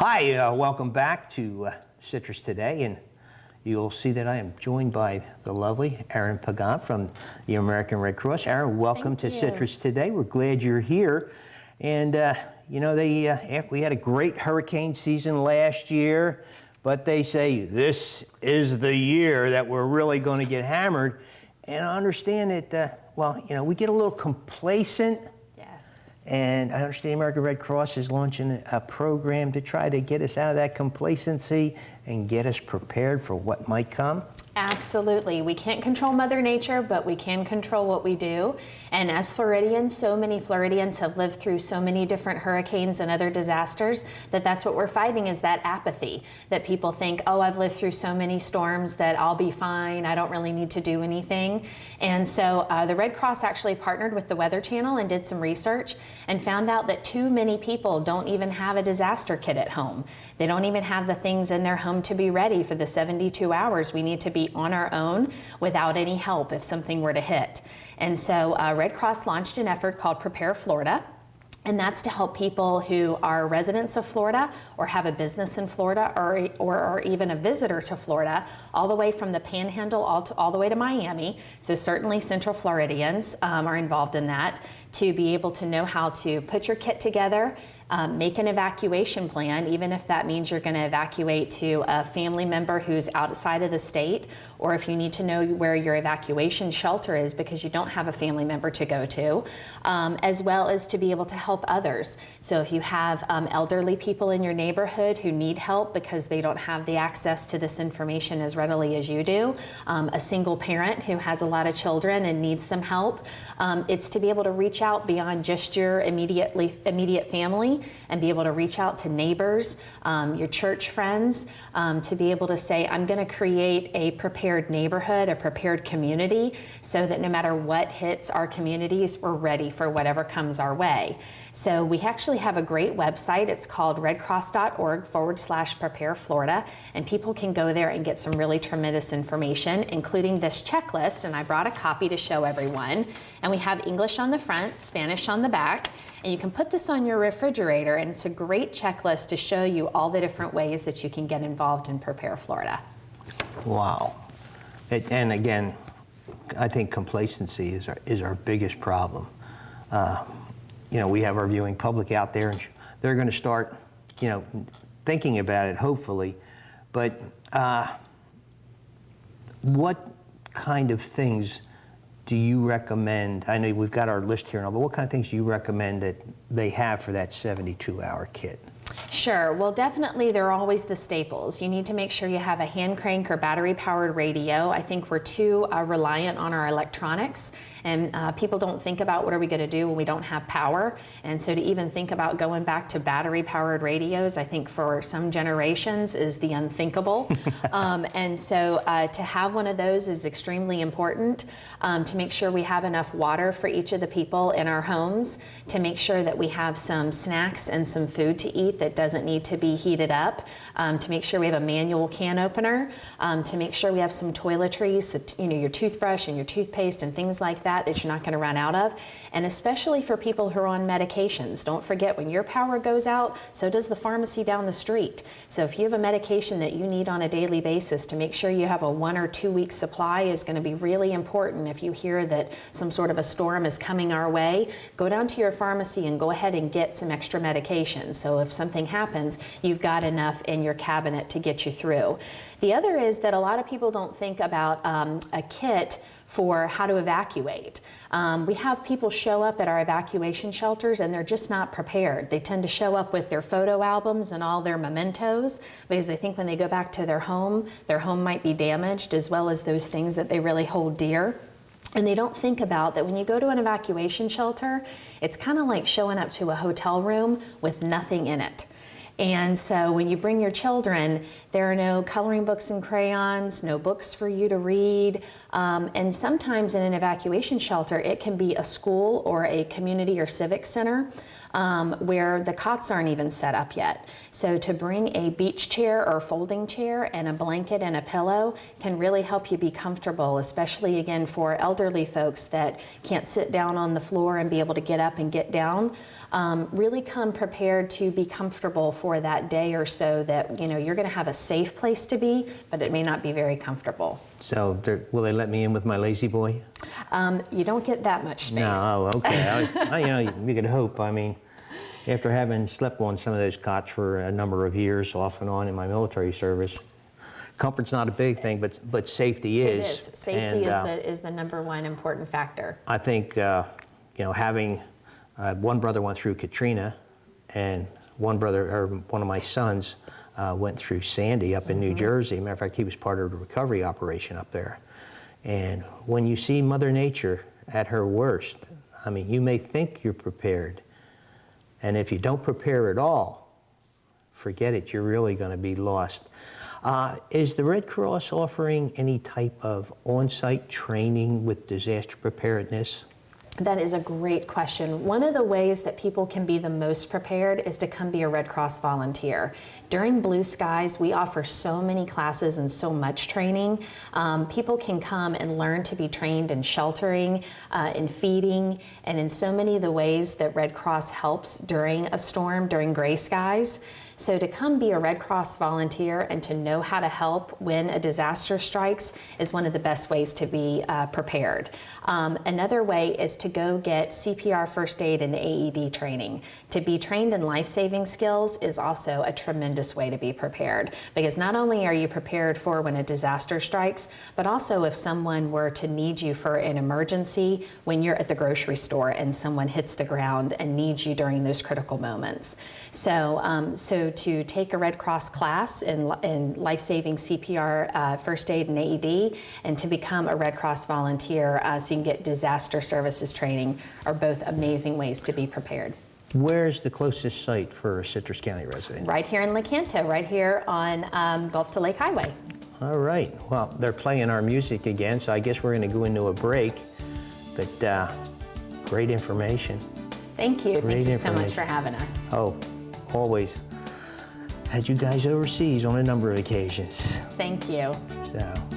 Hi, welcome back to Citrus Today, and you'll see that I am joined by the lovely Erin Pagan from the American Red Cross. Erin, welcome to Citrus Today. We're glad you're here. And you know, we had a great hurricane season last year, but they say this is the year that we're really going to get hammered. And I understand that, well, you know, we get a little complacent. And I understand American Red Cross is launching a program to try to get us out of that complacency and get us prepared for what might come. Absolutely. We can't control Mother Nature, but we can control what we do. And as Floridians, so many Floridians have lived through so many different hurricanes and other disasters that's what we're fighting, is that apathy, that people think, oh, I've lived through so many storms that I'll be fine. I don't really need to do anything. And so the Red Cross actually partnered with the Weather Channel and did some research and found out that too many people don't even have a disaster kit at home. They don't even have the things in their home to be ready for the 72 hours we need to be on our own without any help if something were to hit. And so Red Cross launched an effort called Prepare Florida. And that's to help people who are residents of Florida or have a business in Florida or are even a visitor to Florida, all the way from the Panhandle all the way to Miami. So certainly Central Floridians are involved in that, to be able to know how to put your kit together, make an evacuation plan, even if that means you're going to evacuate to a family member who's outside of the state, or if you need to know where your evacuation shelter is because you don't have a family member to go to, as well as to be able to help others. So if you have elderly people in your neighborhood who need help because they don't have the access to this information as readily as you do, a single parent who has a lot of children and needs some help, it's to be able to reach out beyond just your immediate family and be able to reach out to neighbors, your church friends, to be able to say, I'm going to create a prepared neighborhood, a prepared community, so that no matter what hits our communities, we're ready for whatever comes our way. So we actually have a great website. It's called redcross.org/Prepare Florida, and people can go there and get some really tremendous information, including this checklist, and I brought a copy to show everyone. And we have English on the front, Spanish on the back, and you can put this on your refrigerator, and it's a great checklist to show you all the different ways that you can get involved in Prepare Florida. Wow. And again, I think complacency is our biggest problem. You know, we have our viewing public out there, and they're going to start, you know, thinking about it, hopefully. But what kind of things do you recommend? I know we've got our list here, but what kind of things do you recommend that they have for that 72-hour kit? Sure. Well, definitely there are always the staples. You need to make sure you have a hand crank or battery-powered radio. I think we're too reliant on our electronics, and people don't think about what are we going to do when we don't have power. And so to even think about going back to battery-powered radios, I think for some generations is the unthinkable. And so to have one of those is extremely important, to make sure we have enough water for each of the people in our homes, to make sure that we have some snacks and some food to eat that doesn't need to be heated up, to make sure we have a manual can opener, to make sure we have some toiletries, so, you know, your toothbrush and your toothpaste and things like that you're not going to run out of. And especially for people who are on medications, don't forget, when your power goes out, so does the pharmacy down the street. So if you have a medication that you need on a daily basis, to make sure you have a 1 or 2 week supply is going to be really important. If you hear that some sort of a storm is coming our way, go down to your pharmacy and go ahead and get some extra medication. So if something happens, you've got enough in your cabinet to get you through. The other is that a lot of people don't think about a kit for how to evacuate. We have people show up at our evacuation shelters and they're just not prepared. They tend to show up with their photo albums and all their mementos because they think when they go back to their home might be damaged, as well as those things that they really hold dear. And they don't think about that when you go to an evacuation shelter, it's kind of like showing up to a hotel room with nothing in it. And so when you bring your children, there are no coloring books and crayons, no books for you to read. And sometimes in an evacuation shelter, it can be a school or a community or civic center. where the cots aren't even set up yet. So to bring a beach chair or folding chair and a blanket and a pillow can really help you be comfortable, especially again for elderly folks that can't sit down on the floor and be able to get up and get down. Really come prepared to be comfortable for that day or so that you're going to have a safe place to be, but it may not be very comfortable. So will they let me in with my lazy boy? You don't get that much space. No, okay. You could hope. I mean, after having slept on some of those cots for a number of years off and on in my military service, comfort's not a big thing, but safety is. It is. Safety is the number one important factor. I think, having one brother went through Katrina, and one of my sons went through Sandy up in New Jersey. Matter of fact, he was part of the recovery operation up there. And when you see Mother Nature at her worst, I mean, you may think you're prepared. And if you don't prepare at all, forget it, you're really going to be lost. Is the Red Cross offering any type of on-site training with disaster preparedness? That is a great question. One of the ways that people can be the most prepared is to come be a Red Cross volunteer. During Blue Skies, we offer so many classes and so much training. People can come and learn to be trained in sheltering, in feeding, and in so many of the ways that Red Cross helps during a storm, during gray skies. So to come be a Red Cross volunteer and to know how to help when a disaster strikes is one of the best ways to be prepared. Another way is to go get CPR, first aid, and AED training. To be trained in life-saving skills is also a tremendous way to be prepared, because not only are you prepared for when a disaster strikes, but also if someone were to need you for an emergency when you're at the grocery store and someone hits the ground and needs you during those critical moments. So to take a Red Cross class in life-saving CPR, first aid, and AED, and to become a Red Cross volunteer so you can get disaster services training are both amazing ways to be prepared. Where's the closest site for a Citrus County resident? Right here in Lecanto, right here on Gulf to Lake Highway. All right. Well, they're playing our music again, so I guess we're going to go into a break. But great information. Thank you. Thank you so much for having us. Oh, always. Had you guys overseas on a number of occasions. Thank you. So.